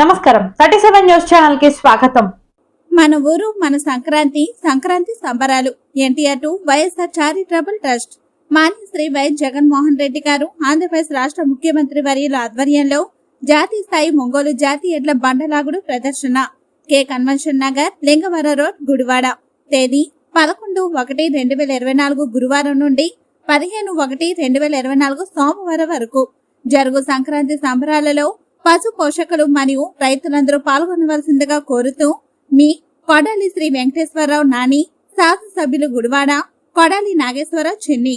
నమస్కారం 37 news channel కి స్వాగతం. మన ఊరు మన సంక్రాంతి సంబరాలు NTR to YSR charitable trust Manya Shri YS Jaganmohan Reddy గారు ఆంధ్రప్రదేశ్ రాష్ట్ర ముఖ్యమంత్రి వర్యుల ఆధ్వర్యంలో జాతీయ స్థాయి ఒంగోలు జాతీయ ఎడ్ల బండలాగుడు ప్రదర్శన K convention Nagar Lingavara road Gudivada తేదీ 11/1/2024 గురువారం నుండి 15/1/2024 సోమవారం వరకు జరుగు సంక్రాంతి సంబరాలలో పశు పోషకులు మరియు రైతులందరూ పాల్గొనవలసిందిగా కోరుతూ మీ కొడాలి శ్రీ వెంకటేశ్వరరావు నాని, శాసనసభ్యులు గుడివాడ కొడాలి నాగేశ్వరరావు చిన్ని.